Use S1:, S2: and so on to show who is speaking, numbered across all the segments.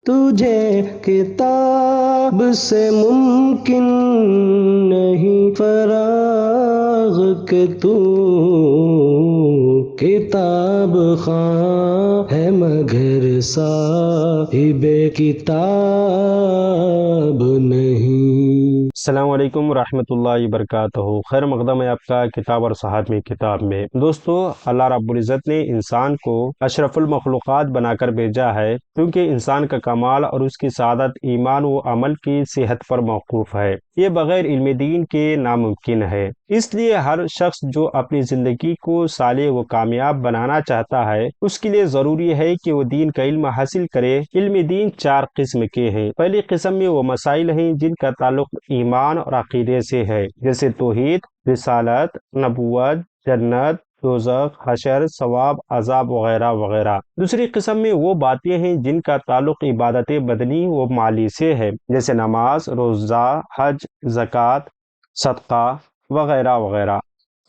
S1: تجھے کتاب سے ممکن نہیں فراغ کہ تو کتاب خواں ہے مگر صاحب کتاب نہیں۔
S2: السلام علیکم ورحمۃ اللہ وبرکاتہ۔ خیر مقدم ہے آپ کا کتاب اور صحافی میں کتاب میں۔ دوستو، اللہ رب العزت نے انسان کو اشرف المخلوقات بنا کر بھیجا ہے، کیونکہ انسان کا کمال اور اس کی سعادت ایمان و عمل کی صحت پر موقوف ہے۔ یہ بغیر علم دین کے ناممکن ہے۔ اس لیے ہر شخص جو اپنی زندگی کو صالح و کامیاب بنانا چاہتا ہے، اس کے لیے ضروری ہے کہ وہ دین کا علم حاصل کرے۔ علم دین 4 قسم کے ہیں۔ پہلی قسم میں وہ مسائل ہیں جن کا تعلق ایمان اور عقیدے سے ہے، جیسے توحید، رسالت، نبوت، جنت، دوزخ، حشر، ثواب، عذاب وغیرہ وغیرہ۔ دوسری قسم میں وہ باتیں ہیں جن کا تعلق عبادت بدنی و مالی سے ہے، جیسے نماز، روزہ، حج، زکوٰۃ، صدقہ وغیرہ وغیرہ۔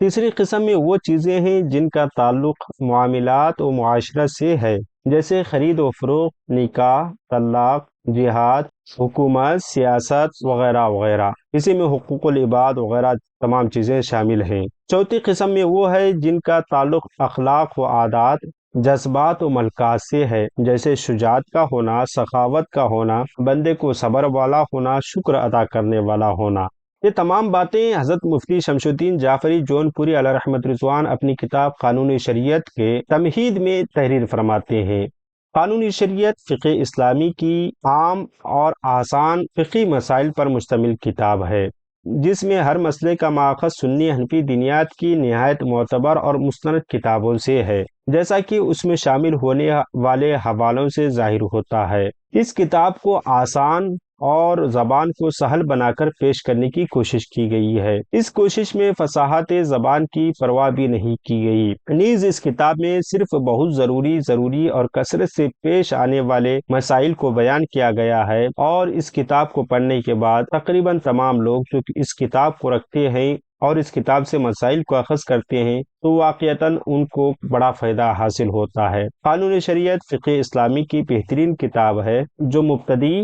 S2: تیسری قسم میں وہ چیزیں ہیں جن کا تعلق معاملات و معاشرت سے ہے، جیسے خرید و فروخت، نکاح، طلاق، جہاد، حکومت، سیاست وغیرہ وغیرہ۔ اسی میں حقوق العباد وغیرہ تمام چیزیں شامل ہیں۔ چوتھی قسم میں وہ ہے جن کا تعلق اخلاق و عادات، جذبات و ملکات سے ہے، جیسے شجاعت کا ہونا، سخاوت کا ہونا، بندے کو صبر والا ہونا، شکر ادا کرنے والا ہونا۔ یہ تمام باتیں حضرت مفتی شمس الدین جعفری جون پوری علیہ رحمت رضوان اپنی کتاب قانون شریعت کے تمہید میں تحریر فرماتے ہیں۔ قانون شریعت فقہ اسلامی کی عام اور آسان فقہی مسائل پر مشتمل کتاب ہے، جس میں ہر مسئلے کا ماخذ سنی حنفی دینیات کی نہایت معتبر اور مستند کتابوں سے ہے، جیسا کہ اس میں شامل ہونے والے حوالوں سے ظاہر ہوتا ہے۔ اس کتاب کو آسان اور زبان کو سہل بنا کر پیش کرنے کی کوشش کی گئی ہے۔ اس کوشش میں فصاحت زبان کی پرواہ بھی نہیں کی گئی، نیز اس کتاب میں صرف بہت ضروری اور کثرت سے پیش آنے والے مسائل کو بیان کیا گیا ہے، اور اس کتاب کو پڑھنے کے بعد تقریباً تمام لوگ جو اس کتاب کو رکھتے ہیں اور اس کتاب سے مسائل کو اخذ کرتے ہیں تو واقعتاً ان کو بڑا فائدہ حاصل ہوتا ہے۔ قانون شریعت فقہ اسلامی کی بہترین کتاب ہے، جو مبتدی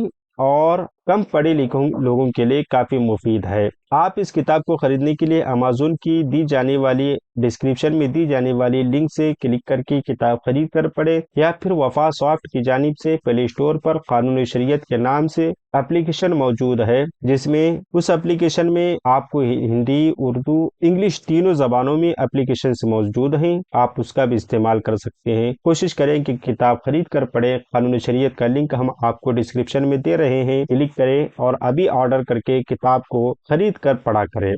S2: اور کم پڑھے لکھے لوگوں کے لیے کافی مفید ہے۔ آپ اس کتاب کو خریدنے کے لیے امازون کی ڈسکرپشن میں دی جانے والی لنک سے کلک کر کے کتاب خرید کر پڑھیں، یا پھر وفا سافٹ کی جانب سے پلے اسٹور پر قانون شریعت کے نام سے اپلیکیشن موجود ہے، جس میں اس اپلیکیشن میں آپ کو ہندی، اردو، انگلش تینوں زبانوں میں اپلیکیشنز موجود ہیں، آپ اس کا بھی استعمال کر سکتے ہیں۔ کوشش کریں کہ کتاب خرید کر پڑھیں۔ قانون شریعت کا لنک ہم آپ کو ڈسکرپشن میں دے رہے ہیں، کلک کریں اور ابھی آرڈر کر کے کتاب کو خرید کر پڑھا کریں۔